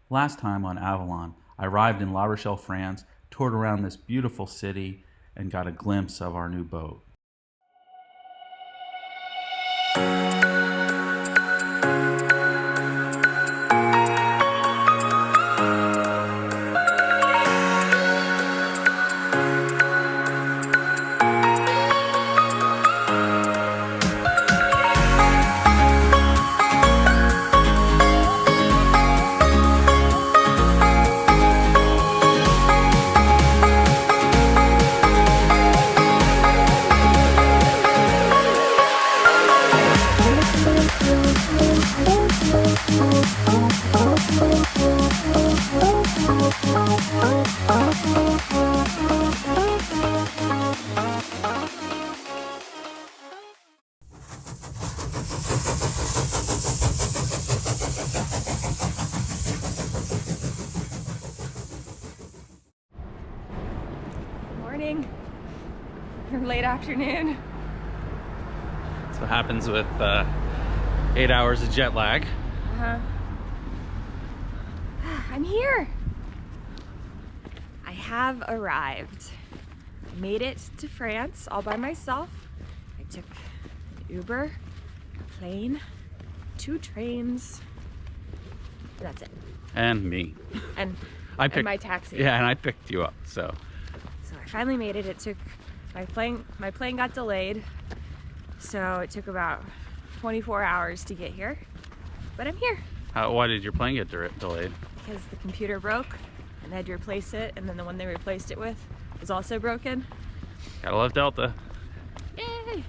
Last time on Avalon, I arrived in La Rochelle, France, toured around this beautiful city, and got a glimpse of our new boat. Morning or late afternoon. That's what happens with 8 hours of jet lag. I'm here. I have arrived. I made it to France all by myself. I took an Uber, a plane, 2 trains. That's it. And me. And my taxi. Yeah, and I picked you up, so I finally made it. It took my plane got delayed, so it took about 24 hours to get here, but I'm here. Why did your plane get delayed? Because the computer broke and they had to replace it, and then the one they replaced it with was also broken. Gotta love Delta. Yay!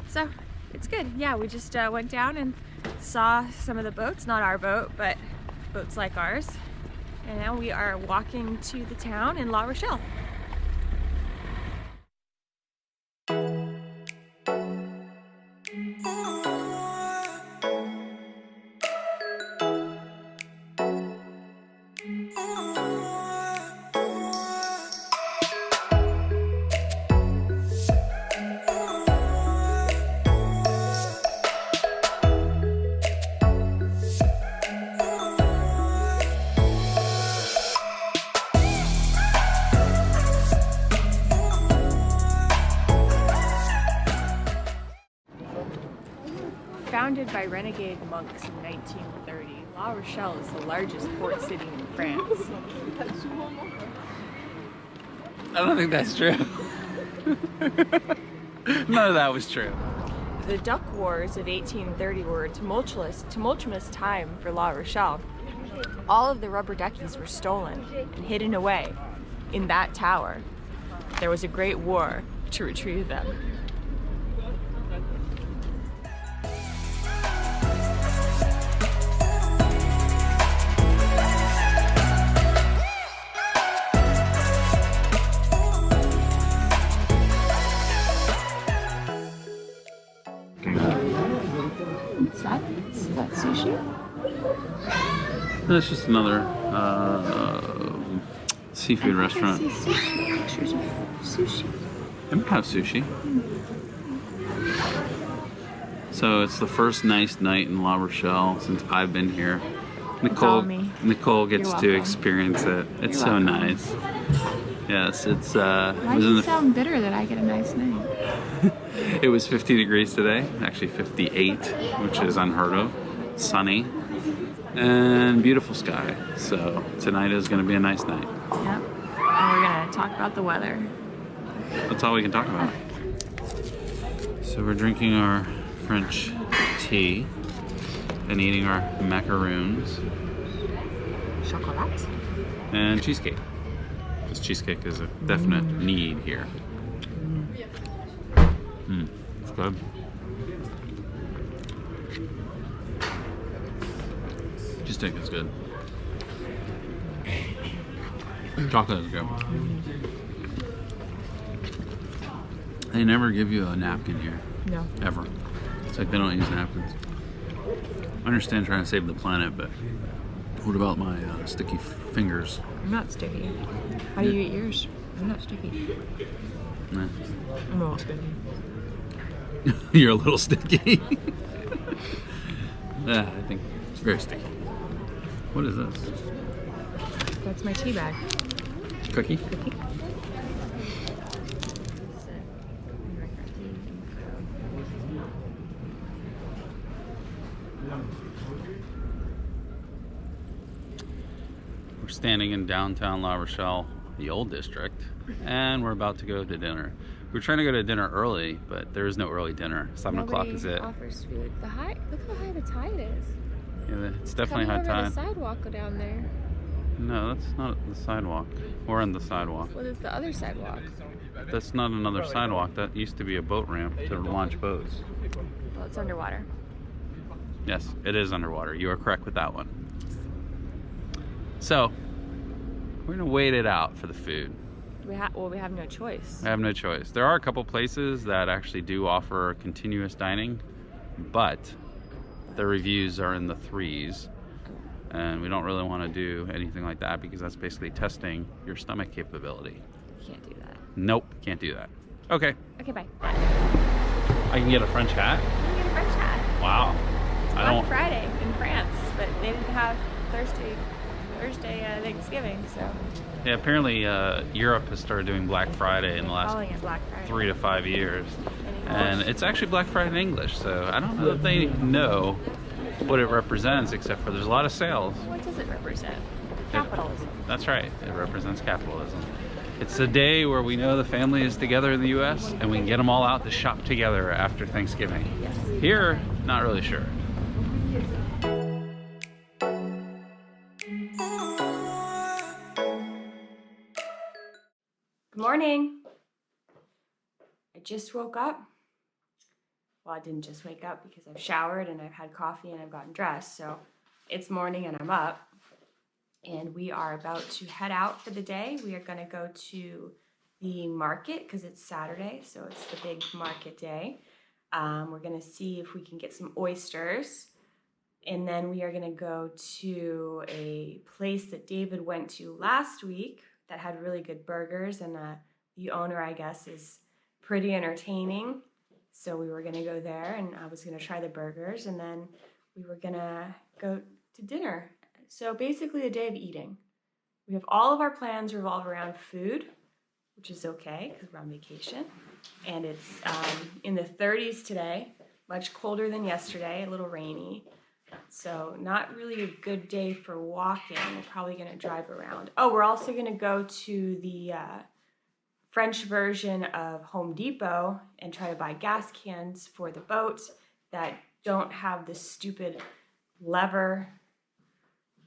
So it's good. Yeah, we just went down and saw some of the boats, not our boat, but boats like ours, and now we are walking to the town in La Rochelle. Founded by renegade monks in 1930, La Rochelle is the largest port city in France. I don't think that's true. None of that was true. The Duck Wars of 1830 were a tumultuous time for La Rochelle. All of the rubber duckies were stolen and hidden away in that tower. There was a great war to retrieve them. Is that sushi? That's just another seafood restaurant. I see pictures of sushi. They might have sushi. So it's the first nice night in La Rochelle since I've been here. Nicole gets to experience it. It's so nice. Yes, it's Why do you sound bitter that I get a nice night? It was 50 degrees today, actually 58, which is unheard of. Sunny and beautiful sky. So tonight is going to be a nice night. Yep. And we're going to talk about the weather. That's all we can talk about. So we're drinking our French tea and eating our macaroons. Chocolat. And cheesecake. Because cheesecake is a definite need here. It's good. Cheesecake is good. Chocolate is good. They never give you a napkin here. No. Ever. It's like they don't use napkins. I understand trying to save the planet, but what about my sticky fingers? I'm not sticky. How do you eat yours? I'm not sticky. Nah. I'm a little sticky. You're a little sticky. Yeah, I think it's very sticky. What is this? That's my tea bag. Cookie? Cookie. We're standing in downtown La Rochelle, the old district, and we're about to go to dinner. We were trying to go to dinner early, but there is no early dinner. 7 o'clock is it. Offers food. Look how high the tide is. Yeah, it's definitely high tide. The sidewalk go down there. No, that's not the sidewalk. We're on the sidewalk. What is the other sidewalk? That's not another sidewalk. That used to be a boat ramp to launch boats. Well, it's underwater. Yes, it is underwater. You are correct with that one. So, we're gonna wait it out for the food. We have no choice. I have no choice. There are a couple places that actually do offer continuous dining, but the reviews are in the 3s, and we don't really want to do anything like that because that's basically testing your stomach capability. Can't do that. Nope, can't do that. Okay. Okay, bye. I can get a French hat? You can get a French hat. Wow. On Friday in France, but they didn't have Thursday Thanksgiving, so. Yeah, apparently Europe has started doing Black Friday in the last 3 to 5 years. And it's actually Black Friday in English, so I don't know if they know what it represents, except for there's a lot of sales. What does it represent? Capitalism. That's right, it represents capitalism. It's the day where we know the family is together in the US and we can get them all out to shop together after Thanksgiving. Yes. Here, not really sure. Good morning. I just woke up. Well, I didn't just wake up because I've showered and I've had coffee and I've gotten dressed. So it's morning and I'm up. And we are about to head out for the day. We are going to go to the market because it's Saturday. So it's the big market day. We're going to see if we can get some oysters. And then we are going to go to a place that David went to last week that had really good burgers, and the owner, I guess, is pretty entertaining. So we were going to go there, and I was going to try the burgers, and then we were going to go to dinner. So basically a day of eating. We have all of our plans revolve around food, which is okay because we're on vacation. And it's in the 30s today, much colder than yesterday, a little rainy. So not really a good day for walking. We're probably going to drive around. Oh, we're also going to go to the French version of Home Depot and try to buy gas cans for the boat that don't have this stupid lever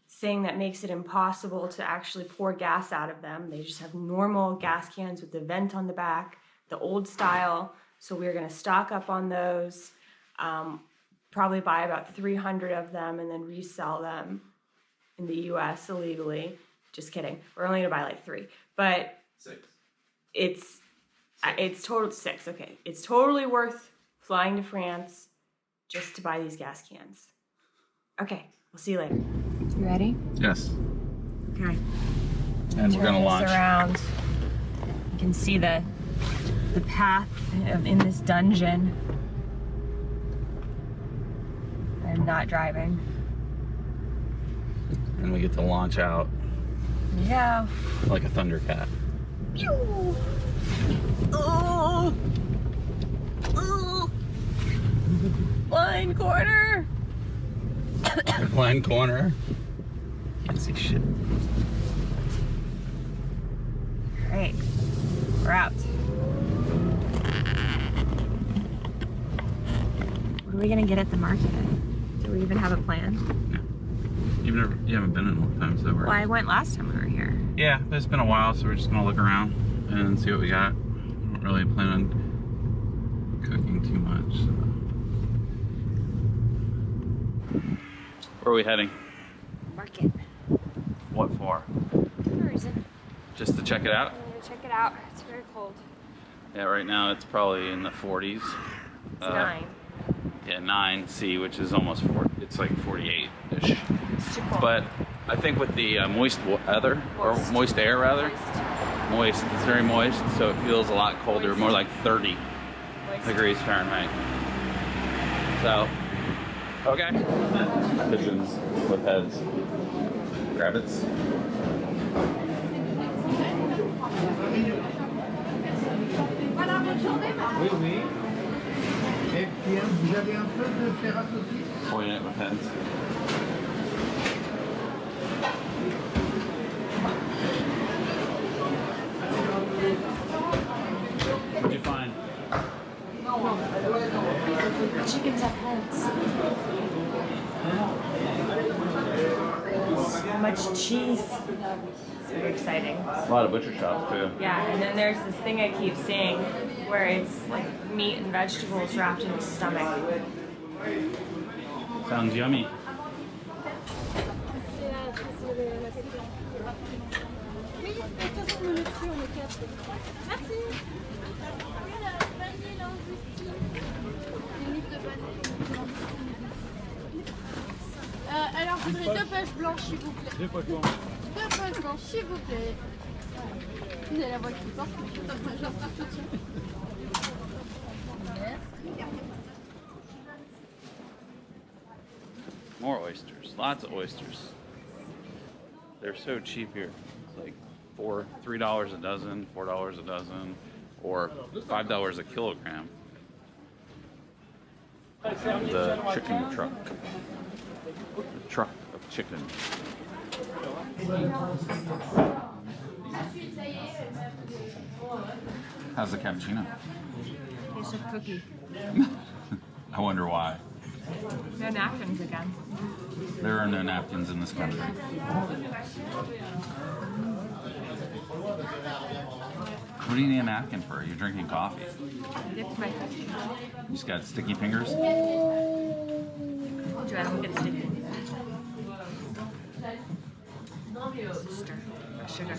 thing that makes it impossible to actually pour gas out of them. They just have normal gas cans with the vent on the back, the old style. So we're going to stock up on those. Probably buy about 300 of them and then resell them in the US illegally. Just kidding. We're only gonna buy like 3, but 6. It's total 6. Okay, it's totally worth flying to France just to buy these gas cans. Okay, we'll see you later. You ready? Yes. Okay. And we're gonna launch. Around. You can see the path in this dungeon. I'm not driving. And we get to launch out. Yeah. Like a Thundercat. Pew! Oh! Oh! Blind corner! Blind corner. Can't see shit. Alright, we're out. What are we gonna get at the market? Do we even have a plan? No. You haven't been in a long time, so we're... Well, I went last time we were here. Yeah, but it's been a while, so we're just gonna look around and see what we got. I don't really plan on cooking too much, so. Where are we heading? Market. What for? No reason. Just to check it out? I'm gonna check it out. It's very cold. Yeah, right now it's probably in the 40s. It's 9. Yeah, 9C, which is almost 40. It's like 48-ish. It's too cold. But I think with the moist weather, or moist air rather, moist, it's very moist, so it feels a lot colder, more like 30 degrees Fahrenheit. So, okay. Pigeons with heads. Rabbits. Oui, oui. Et puis, vous avez un peu de terrasse aussi? Point it with pens. What'd you find? Chickens have heads. So much cheese. It's very exciting. A lot of butcher shops too. Yeah, and then there's this thing I keep seeing where it's like meat and vegetables wrapped in the stomach. Sounds yummy. Alors, je voudrais 2 pages blanches, s'il vous plaît. 2 poches blanches. 2 pages blanches, s'il vous plaît. Vous avez la voix qui porte, j'en pars tout de suite. More oysters. Lots of oysters. They're so cheap here. It's like $3 a dozen, $4 a dozen, or $5 a kilogram. The chicken truck. The truck of chicken. How's the cappuccino? Tastes like cookie. I wonder why. No napkins again. There are no napkins in this country. What do you need a napkin for? You're drinking coffee. Dipped my cookie. You just got sticky fingers? I don't get sticky. Stir. Sugar.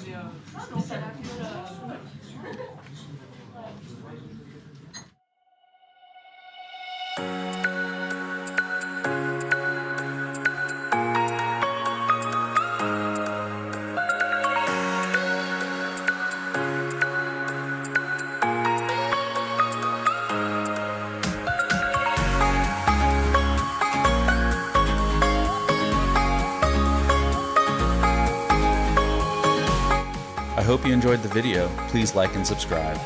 I hope you enjoyed the video. Please like and subscribe.